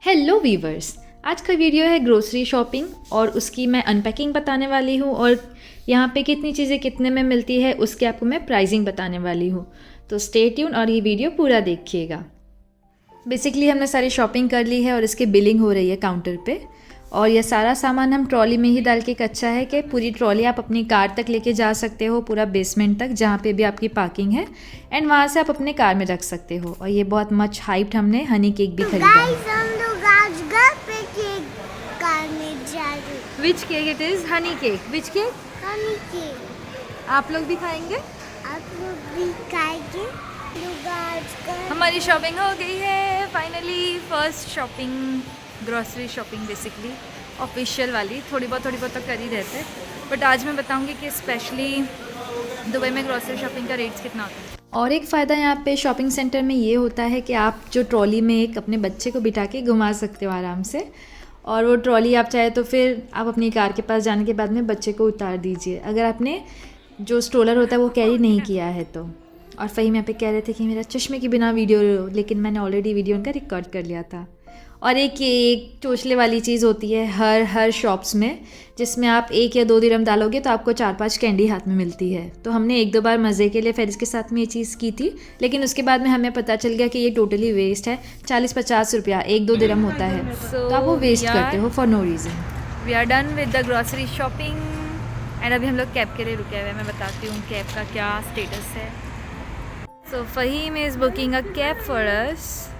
Hello viewers, आज का video है ग्रोसरी शॉपिंग और उसकी मैं अनपैकिंग बताने वाली हूँ और यहाँ पे कितनी चीज़ें कितने में मिलती है उसके आपको मैं प्राइसिंग बताने वाली हूँ। तो स्टे ट्यून और ये वीडियो पूरा देखिएगा। बेसिकली हमने सारी शॉपिंग कर ली है और इसकी बिलिंग हो रही है काउंटर पे। और यह सारा सामान हम ट्रॉली में ही डाल के कच्चा है कि पूरी ट्रॉली आप अपनी कार तक लेके जा सकते हो, पूरा बेसमेंट तक जहाँ पे भी आपकी पार्किंग है, एंड वहाँ से आप अपने कार में रख सकते हो। और ये बहुत मच हाइप्ड हमने हनी केक भी खरीदा है। Which cake it is? Honey cake. Which cake? Honey cake. आप लोग भी खाएंगे? आप लोग भी खाएंगे? हमारी शॉपिंग हो गई है finally. First shopping, grocery shopping basically official वाली। थोड़ी बहुत तो कर ही रहते, बट आज मैं बताऊंगी कि स्पेशली दुबई में ग्रॉसरी शॉपिंग का रेट्स कितना होता है। और एक फ़ायदा यहाँ पे शॉपिंग सेंटर में ये होता है कि आप जो ट्रॉली में एक अपने बच्चे को बिठा के घुमा सकते हो आराम से, और वो ट्रॉली आप चाहे तो फिर आप अपनी कार के पास जाने के बाद में बच्चे को उतार दीजिए, अगर आपने जो स्ट्रोलर होता है वो कैरी नहीं किया है तो। और फ़हीम यहाँ पे कह रहे थे कि मेरा चश्मे के बिना वीडियो, लेकिन मैंने ऑलरेडी वीडियो उनका रिकॉर्ड कर लिया था। और एक चोचले वाली चीज़ होती है हर शॉप्स में, जिसमें आप 1 या 2 दिरहम डालोगे तो आपको 4-5 कैंडी हाथ में मिलती है। तो हमने 1-2 बार मज़े के लिए फेरिस के साथ में ये चीज़ की थी, लेकिन उसके बाद में हमें पता चल गया कि ये टोटली वेस्ट है। 40-50 रुपया 1-2 दिरहम होता है, तो आप वो वेस्ट करते हो for no reason. We are done with the grocery shopping and अभी हम लोग कैब के लिए रुके हुए हैं। मैं बताती हूँ कैब का क्या स्टेटस है। So Faheem is booking a cab for us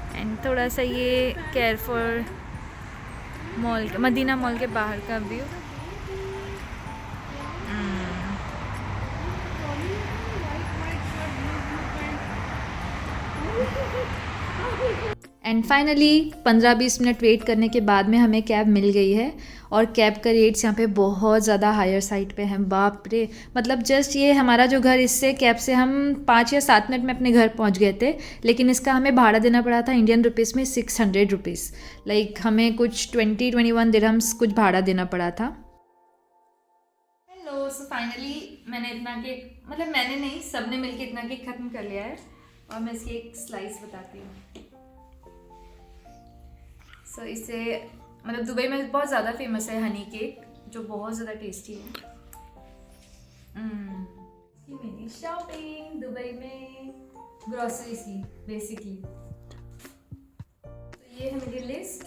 and थोड़ा सा ये Carrefour mall, Madina mall के बाहर का व्यू। एंड फाइनली 15-20 मिनट वेट करने के बाद में हमें कैब मिल गई है। और कैब का रेट्स यहाँ पे बहुत ज़्यादा हायर साइड पे हैं, बाप रे। मतलब जस्ट ये हमारा जो घर, इससे कैब से हम 5 या 7 मिनट में अपने घर पहुँच गए थे, लेकिन इसका हमें भाड़ा देना पड़ा था इंडियन रुपीज़ में 600 रुपीज़। लाइक हमें कुछ 20-21 दिरहम्स कुछ भाड़ा देना पड़ा था। हेलो, सो फाइनली मैंने इतना केक, मतलब मैंने नहीं, सब ने मिलकर इतना केक ख़त्म कर लिया है। और मैं इसकी एक स्लाइस बताती हूँ। सो इसे, मतलब दुबई में बहुत ज़्यादा फेमस है हनी केक, जो बहुत ज़्यादा टेस्टी है। ये मेरी शॉपिंग दुबई में ग्रॉसरीज की बेसिकली। तो ये है मेरी लिस्ट।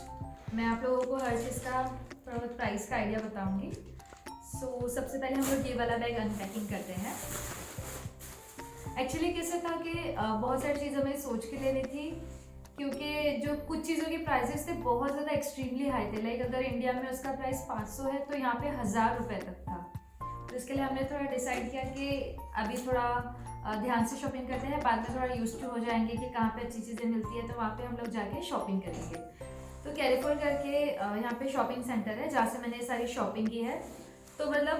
मैं आप लोगों को हर चीज़ का थोड़ा बहुत प्राइस का आइडिया बताऊंगी। सो सबसे पहले हम लोग ये वाला बैग अनपैकिंग करते हैं। एक्चुअली कैसे था कि बहुत सारी चीज़ें हमें सोच के लेनी थी, क्योंकि जो कुछ चीज़ों के प्राइसेस थे बहुत ज़्यादा एक्सट्रीमली हाई थे। लाइक अगर इंडिया में उसका प्राइस 500 है तो यहाँ पे 1000 रुपये तक था। तो इसके लिए हमने थोड़ा डिसाइड किया कि अभी थोड़ा ध्यान से शॉपिंग करते हैं, बाद में थोड़ा यूज टू हो जाएंगे कि कहाँ पे अच्छी चीज़ें मिलती है, तो वहाँ पे हम लोग जाके शॉपिंग करेंगे। तो कैलिफोर करके यहाँ पे शॉपिंग सेंटर है जहाँ से मैंने सारी शॉपिंग की है। तो मतलब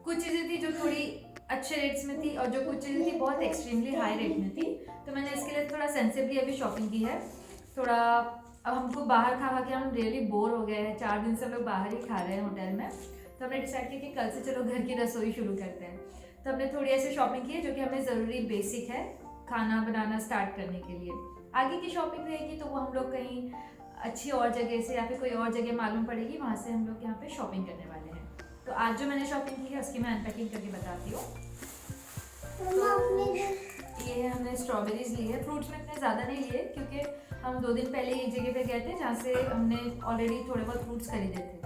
कुछ चीज़ें थी जो थोड़ी अच्छे रेट्स में थी और जो कुछ चीज़ें थी बहुत एक्सट्रीमली हाई रेट में थी। तो मैंने इसके लिए थोड़ा सेंसिबली अभी शॉपिंग की है। थोड़ा अब हमको बाहर खा के हम रियली बोर हो गए हैं, 4 दिन से हम लोग बाहर ही खा रहे हैं होटल में। तो हमने डिसाइड किया कि कल से चलो घर की रसोई शुरू करते हैं। तो हमने थोड़ी ऐसी शॉपिंग की है जो कि हमें ज़रूरी बेसिक है खाना बनाना स्टार्ट करने के लिए। आगे की शॉपिंग रहेगी तो वो हम लोग कहीं अच्छी और जगह से या फिर कोई और जगह मालूम पड़ेगी, वहाँ से हम लोग यहाँ पे शॉपिंग करने वाले हैं। तो आज जो मैंने शॉपिंग की है उसकी मैं अनपैकिंग करके बताती हूँ। ये है, हमने स्ट्रॉबेरीज ली है। फ्रूट्स में इतने ज़्यादा नहीं लिए क्योंकि हम 2 दिन पहले एक जगह पे गए थे जहाँ से हमने ऑलरेडी थोड़े बहुत फ्रूट्स खरीदे थे।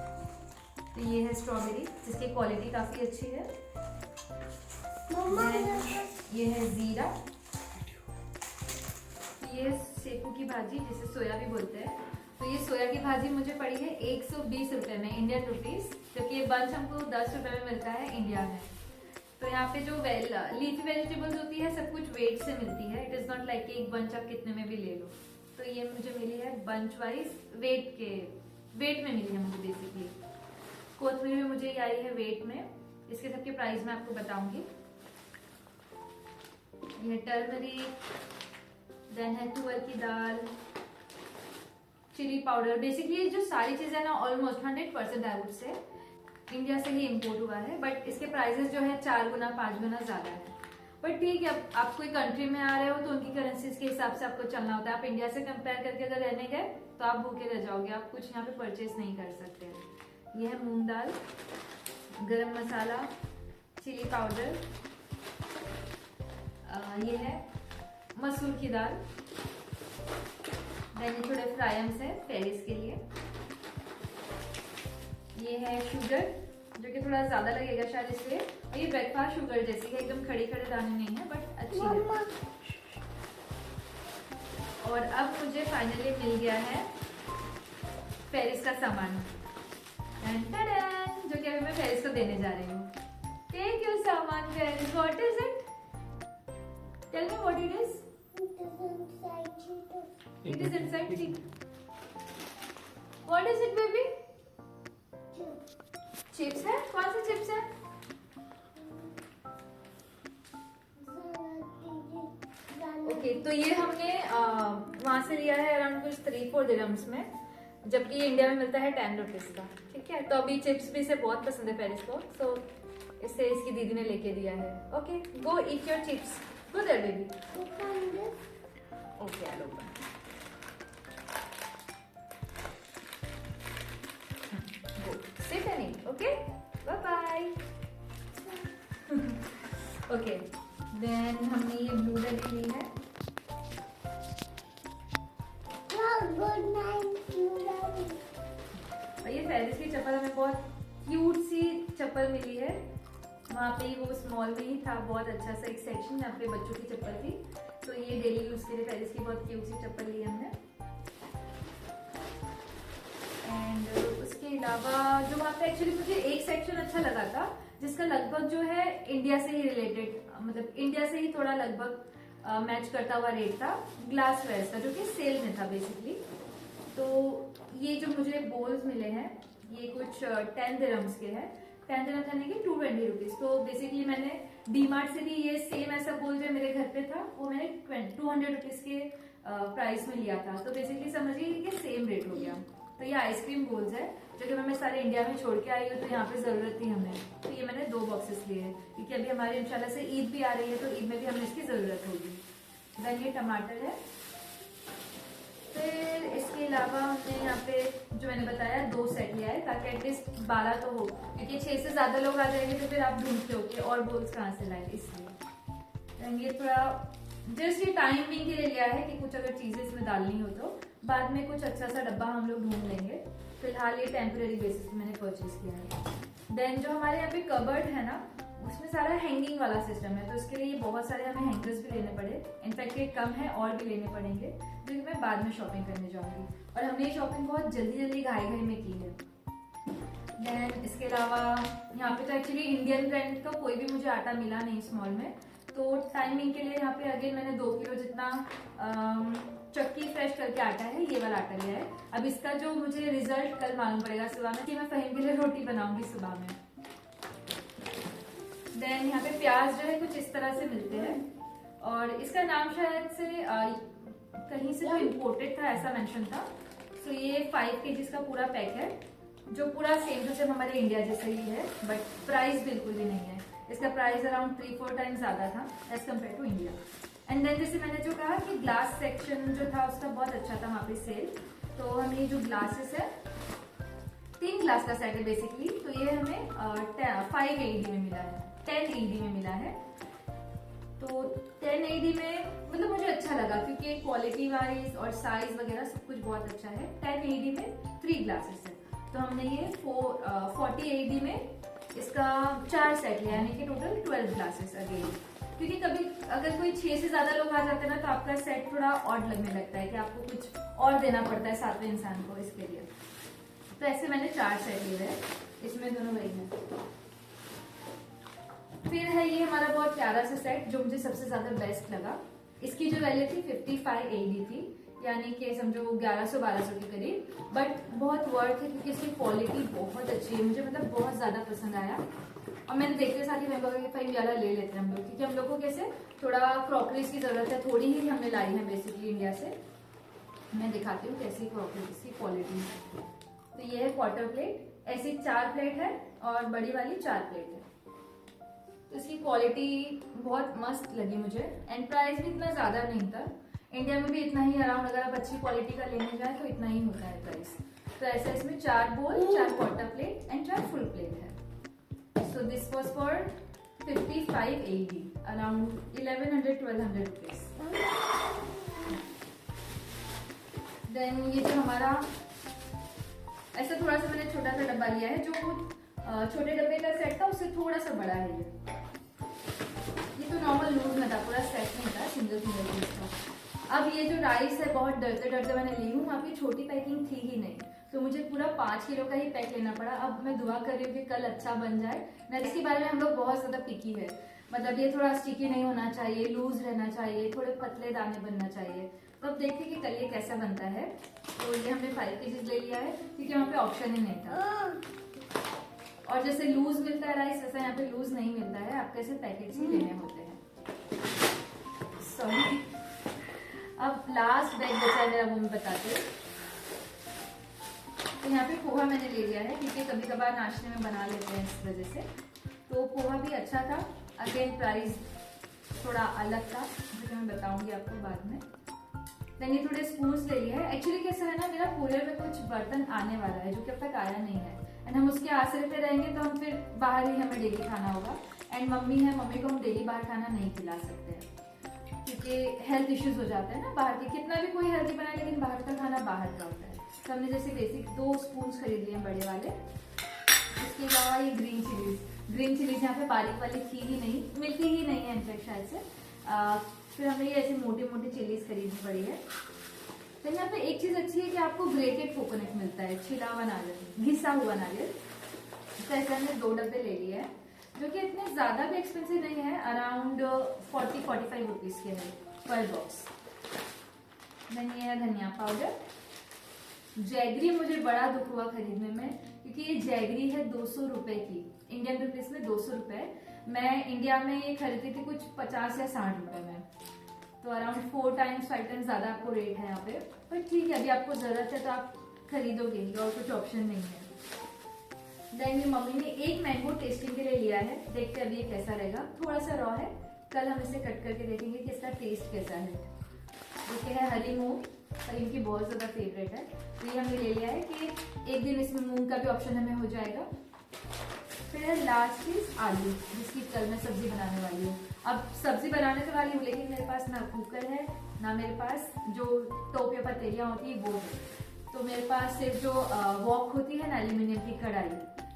तो ये है स्ट्रॉबेरी जिसकी क्वालिटी काफ़ी अच्छी है। ये है ज़ीरा, ये सेकू की भाजी जिसे सोया भी बोलते हैं। तो ये सोया की भाजी मुझे पड़ी है 120 रुपये में इंडियन रुपीज़, क्योंकि ये बंच हमको 10 रुपये में मिलता है इंडिया में। तो यहाँ पे जो लीफी वेजिटेबल्स होती है सब कुछ वेट से मिलती है। इट इज़ नॉट लाइक कि एक बंच आप कितने में भी ले लो। तो ये मुझे मिली है बंच वाइज वेट में मिली है मुझे बेसिकली। कोथमीर भी मुझे ये आई है वेट में। इसके सबके प्राइस मैं आपको बताऊंगी। ये टर्मरिक, देन है तुअर की दाल, चिली पाउडर। बेसिकली जो सारी चीज़ें ना almost 100% I would say India से ही इम्पोर्ट हुआ है, बट इसके प्राइसेस जो है 4 गुना 5 गुना ज़्यादा है। बट ठीक है, अब आप कोई कंट्री में आ रहे हो तो उनकी करेंसीज के हिसाब से आपको चलना होता है। आप इंडिया से कंपेयर करके अगर रहने गए तो आप भूखे रह जाओगे, आप कुछ यहाँ पे परचेज नहीं कर सकते। ये है मूंग दाल, गरम मसाला, चिली पाउडर, ये है मसूर की दाल, देन थोड़े फ्राइम्स है पेरिस के लिए। ये है शुगर जो कि थोड़ा ज्यादा लगेगा शायद इसलिए, और ये ब्रेकफास्ट शुगर जैसी है, एकदम खड़े खड़े दाने नहीं है बट अच्छी है। और अब मुझे फाइनली मिल गया है पेरिस का सामान, जो कि अभी मैं पेरिस को देने जा रही हूँ। टेक योर सामान Paris, what is it? Tell me what it is. It is inside chip. What is it baby? Chips है? कौन से चिप्स है? ओके, तो ये हमने वहां से लिया है अराउंड कुछ 3-4 दिरहम्स में, जबकि इंडिया में मिलता है 10 रुपीज का। ठीक है, तो अभी चिप्स भी इसे बहुत पसंद है पेरिस को, सो इसे इसकी दीदी ने लेके दिया है। Okay, go eat your chips, go there baby. Okay, I open. Go sit and eat. Okay, bye bye. Okay, then हमने ये ब्लू रेडी ली है। Good night. और ये पेरिस की चप्पल हमें बहुत क्यूट सी चप्पल मिली है, वहाँ पे ही वो स्मॉल में ही था बहुत अच्छा सा एक सेक्शन जहाँ पे बच्चों की चप्पल थी, तो ये डेली यूज के लिए पेरिस की बहुत क्यूट सी चप्पल ली हमने। एंड उसके अलावा जो वहाँ पे एक्चुअली मुझे एक सेक्शन अच्छा लगा था जिसका लगभग जो है इंडिया से ही रिलेटेड, मतलब इंडिया से ही थोड़ा लगभग मैच करता हुआ रेट था, ग्लास वेयर का, जो कि सेल में था बेसिकली। तो ये जो मुझे बोल्स मिले हैं ये कुछ 10 दिरहम्स के हैं, 10 दिरहम करने के 220 रुपीज। तो बेसिकली मैंने डीमार्ट से भी ये सेम ऐसा बोल जो मेरे घर पे था वो मैंने 200 रुपीज के प्राइस में लिया था, तो बेसिकली समझिए कि सेम रेट हो गया। तो ये आइसक्रीम बोल्स है जो कि मैं सारे इंडिया में छोड़ के आई हूँ, तो यहाँ पे जरूरत थी हमें, तो ये मैंने 2 बॉक्सेस लिए हैं क्योंकि अभी हमारे इंशाल्लाह से ईद भी आ रही है, तो ईद में भी हमें इसकी जरूरत होगी। देन ये टमाटर है। फिर इसके अलावा हमने यहाँ पे जो मैंने बताया 2 सेट लिया है ताकि एटलीस्ट 12 तो हो, क्योंकि 6 से ज्यादा लोग आ जाएंगे तो फिर आप ढूंढते हो कि और बोल्स कहाँ से लाए, इसलिए। ये थोड़ा जस्ट ये टाइम बिंग के लिए लिया है कि कुछ अगर चीजें इसमें डालनी हो तो बाद में कुछ अच्छा सा डब्बा हम लोग ढूंढ लेंगे। फिलहाल ये टेम्पररी बेसिस पे मैंने परचेज किया है। देन जो हमारे यहाँ पे कबर्ड है ना, उसमें सारा हैंगिंग वाला सिस्टम है, तो इसके लिए बहुत सारे हमें हैंगर्स भी लेने पड़े। इनफैक्ट ये कम है और भी लेने पड़ेंगे जो कि मैं बाद में शॉपिंग करने जाऊंगी, और हमने ये शॉपिंग बहुत जल्दी जल्दी घाई घाई में की है। देन इसके अलावा यहाँ पे तो एक्चुअली इंडियन ब्रांड का कोई भी मुझे आटा मिला नहीं इस मॉल में, तो टाइमिंग के लिए यहाँ पे अगेन मैंने 2 किलो जितना चक्की फ्रेश करके आटा है, ये वाला आटा लिया है। अब इसका जो मुझे रिजल्ट कल मालूम पड़ेगा सुबह में कि मैं फहीम के लिए रोटी बनाऊंगी सुबह में। देन यहाँ पे प्याज जो है कुछ इस तरह से मिलते हैं, और इसका नाम शायद से कहीं से जो इम्पोर्टेड था ऐसा मेंशन था। सो ये 5 kg का पूरा पैक है जो पूरा सेम टू सेम हमारे इंडिया जैसे ही है, बट प्राइस बिल्कुल भी नहीं है। इसका प्राइस अराउंड 3-4 टाइम्स ज्यादा था as compare to India. And then जैसे मैंने जो कहा कि ग्लास सेक्शन जो था उसका बहुत अच्छा था वहाँ पे सेल, तो हमें ये जो ग्लासेस है 3 ग्लास का सेट है बेसिकली, तो ये हमें 5 AED में मिला है, 10 AED में मिला है। तो 10 AED में मतलब मुझे अच्छा लगा क्योंकि क्वालिटी वाइज और साइज वगैरह सब कुछ बहुत अच्छा है। 10 AED में 3 ग्लासेस है, तो हमने ये 40 AED में इसका 4 सेट लिया, यानी कि टोटल 12 ग्लासेस अगेन। क्योंकि कभी अगर कोई 6 से ज्यादा लोग आ जाते हैं ना तो आपका सेट थोड़ा ऑड लगने लगता है कि आपको कुछ और देना पड़ता है 7वें इंसान को, इसके लिए। तो ऐसे मैंने 4 सेट लिए हैं, इसमें दोनों वही है। फिर है ये हमारा बहुत प्यारा सा सेट जो मुझे सबसे ज्यादा बेस्ट लगा। इसकी जो वैल्यू थी 55 AED थी, यानी कि समझो 1100-1200 के करीब, बट बहुत वर्थ है क्योंकि इसकी क्वालिटी बहुत अच्छी है, मुझे मतलब बहुत ज्यादा पसंद आया। और मैंने देखते साथ ही मैं बोला कि भाई वाला ले लेते हैं हम लोग, क्योंकि हम लोग को कैसे थोड़ा क्रॉकरीज की जरूरत है, थोड़ी ही हमने लाई है बेसिकली इंडिया से। मैं दिखाती हूँ कैसी क्रॉकरीज की क्वालिटी। तो ये है क्वार्टर प्लेट, ऐसी 4 प्लेट है और बड़ी वाली 4 प्लेट है। तो इसकी क्वालिटी बहुत मस्त लगी मुझे, एंड प्राइस भी इतना ज्यादा नहीं था। इंडिया में भी इतना ही अराउंड, अगर आप अच्छी क्वालिटी का लेने जाए तो इतना ही होता है प्राइस। तो ऐसा इसमें 4 बोल, 4 quarter plate and 4 full plate है। So this was for 55 AD, around 1100-1200 rupees. Then ये जो हमारा ऐसा थोड़ा सा मैंने छोटा सा डब्बा लिया है, जो छोटे डब्बे का सेट था उससे थोड़ा सा बड़ा है ये तो नॉर्मल लूज में था, पूरा सेट नहीं था, सिंगल पीस था। अब ये जो राइस है बहुत डरते डरते मैंने ली हूँ, वहाँ की छोटी पैकिंग थी ही नहीं, तो मुझे पूरा 5 किलो का ही पैक लेना पड़ा। अब मैं दुआ कर रही हूँ कि कल अच्छा बन जाए। मैं इसके बारे में हम लोग बहुत ज्यादा पिकी है, मतलब ये थोड़ा स्टिकी नहीं होना चाहिए, लूज रहना चाहिए, थोड़े पतले दाने बनना चाहिए। तो अब देखते कि कल ये कैसा बनता है। तो ये हमने 5 केजीज ले लिया है क्योंकि वहाँ पे ऑप्शन ही नहीं था। और जैसे लूज मिलता है राइस, वैसा यहाँ पे लूज नहीं मिलता है, आपको ऐसे पैकेट्स ही लेने होते हैं। सॉरी, अब लास्ट बैग बचा है मेरा, वो मैं बताती हूँ। तो यहाँ पे पोहा मैंने ले लिया है क्योंकि कभी कभार नाश्ते में बना लेते हैं इस वजह से। तो पोहा भी अच्छा था, अगेन प्राइस थोड़ा अलग था, जो मैं बताऊंगी आपको बाद में। देन ये थोड़े स्पून्स ले लिए हैं। एक्चुअली कैसा है ना, मेरा कुरियर में कुछ बर्तन आने वाला है जो कि अब तक आया नहीं है, एंड हम उसके आसरे पे रहेंगे तो हम फिर बाहर ही हमें डेली खाना होगा। एंड मम्मी है, मम्मी को हम डेली बाहर खाना नहीं खिला सकते हैं क्योंकि हेल्थ इश्यूज हो जाते हैं ना बाहर के, कितना भी कोई हेल्दी बनाए लेकिन बाहर का खाना बाहर का होता है। तो हमने जैसे बेसिक 2 स्पून्स खरीद लिए हैं बड़े वाले। इसके अलावा ये ग्रीन चिलीज यहाँ पे बारीक वाली थी ही नहीं, मिलती ही नहीं है इनफेक्ट शायद से। फिर हमें ये ऐसे मोटे मोटे चिलीज खरीदनी पड़ी है। तो यहाँ पे एक चीज अच्छी है कि आपको ग्रेटेड कोकोनट मिलता है, छिला हुआ नारियल, घिसा हुआ नारियल। तो ऐसे हमने 2 डब्बे ले लिए हैं, जो कि इतने ज्यादा भी एक्सपेंसिव नहीं है, अराउंड 40-45 रुपीज के है पर बॉक्स। धनिया पाउडर। जैगरी मुझे बड़ा दुख हुआ खरीदने में क्योंकि ये जैगरी है 200 रुपए की, इंडियन रुपीज में 200 रुपए। मैं इंडिया में ये खरीदी थी कुछ 50 या 60 रुपए में, तो अराउंड 4 टाइम्स 5 टाइम्स ज्यादा आपको रेट है यहाँ पे। पर ठीक है, अभी आपको जरूरत है तो आप खरीदोगे ही, और कुछ ऑप्शन नहीं है। देन ये मम्मी ने एक मैंगो टेस्टिंग के लिए लिया है, देखते अभी ये कैसा रहेगा। थोड़ा सा रॉ है, कल हम इसे कट करके देखेंगे कि इसका टेस्ट कैसा है। देखिए है हरी मूंग, करीम की बहुत ज्यादा फेवरेट है, तो ये हमने ले लिया है कि एक दिन इसमें मूंग का भी ऑप्शन हमें हो जाएगा। फिर है लास्ट चीज आलू, जिसकी कल मैं सब्जी बनाने वाली हूँ। अब सब्जी बनाने तो वाली हूँ लेकिन मेरे पास ना कुकर है, ना मेरे पास जो टोप या पतीलियाँ होती है वो है। तो मेरे पास सिर्फ जो वॉक होती है ना एल्यूमिनियम की कढ़ाई,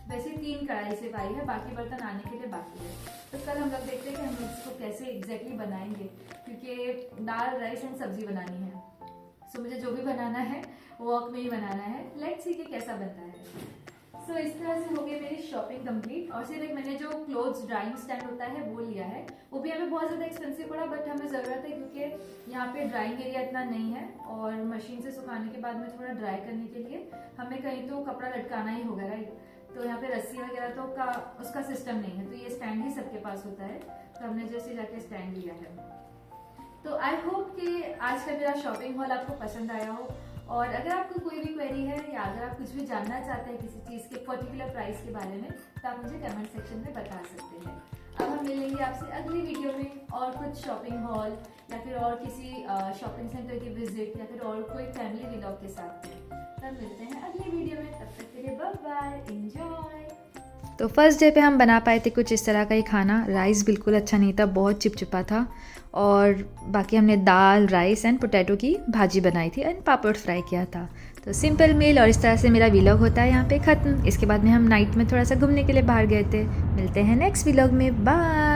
वैसे 3 कढ़ाई सिर्फ आई है, बाकी बर्तन आने के लिए बाकी है। तो कल हम लोग देखते हैं कि हम इसको कैसे एग्जैक्टली बनाएंगे, क्योंकि दाल राइस एंड सब्जी बनानी है। सो मुझे जो भी बनाना है वॉक में ही बनाना है। लेट्स सी कि कैसा बनता है। सो इस तरह से हो गई मेरी शॉपिंग कंप्लीट। और सिर्फ एक मैंने जो क्लोथ्स ड्राइंग स्टैंड होता है वो लिया है, वो भी हमें बहुत ज़्यादा एक्सपेंसिव पड़ा, बट हमें ज़रूरत है क्योंकि यहाँ पे ड्राइंग एरिया इतना नहीं है, और मशीन से सुखाने के बाद में थोड़ा ड्राई करने के लिए हमें कहीं तो कपड़ा लटकाना ही होगा, राइट। तो यहाँ पे रस्सी वगैरह तो उसका सिस्टम नहीं है, तो ये स्टैंड ही सबके पास होता है, तो हमने जैसे जाके स्टैंड लिया है। तो आई होप कि आज का मेरा शॉपिंग हॉल आपको पसंद आया हो, और अगर आपको कोई भी क्वेरी है या अगर आप कुछ भी जानना चाहते हैं किसी चीज़ के पर्टिकुलर प्राइस के बारे में, तो आप मुझे कमेंट सेक्शन में बता सकते हैं। अब हम मिलेंगे आपसे अगली वीडियो में और कुछ शॉपिंग हॉल या फिर और किसी शॉपिंग सेंटर की विजिट या फिर और कोई फैमिली व्लॉग के साथ में। तब मिलते हैं अगली वीडियो में, तब तक के लिए बाय बाय, एंजॉय। तो फर्स्ट डे पे हम बना पाए थे कुछ इस तरह का ही खाना। राइस बिल्कुल अच्छा नहीं था, बहुत चिपचिपा था, और बाकी हमने दाल, राइस एंड पोटैटो की भाजी बनाई थी एंड पापड़ फ्राई किया था। तो सिंपल मील, और इस तरह से मेरा व्लॉग होता है यहाँ पे ख़त्म। इसके बाद में हम नाइट में थोड़ा सा घूमने के लिए बाहर गए थे। मिलते हैं नेक्स्ट व्लॉग में, बाय।